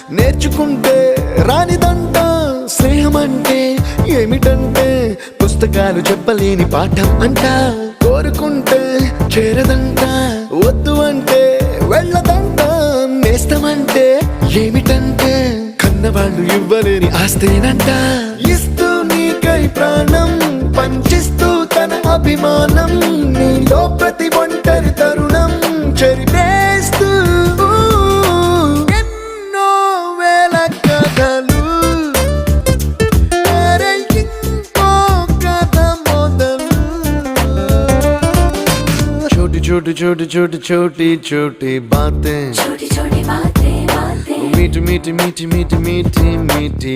నేర్చుకుంటే రానిదంట స్నేహం అంటే ఏమిటంటే పుస్తకాలు చెప్పలేని పాఠం అంట కోరుకుంటే చేరదంట వద్దు అంటే వెళ్ళదంట నేస్తమంటే ఏమిటంటే కన్నవాళ్ళు ఇవ్వలేని ఆస్తేనంట ఇస్తూ నీకై ప్రాణం పంచిస్తూ తన అభిమానం నీలో ప్రతి ఒంటరి తరుణం చెరిపేస్తూ ఎన్నో వేల కథలు అరే ఇంకో కథ మొదలు छोटी छोटी छोटी छोटी छोटी छोटी बातें छोटी छोटी बातें बातें मीठी मीठी मीठी मीठी मीठी मीठी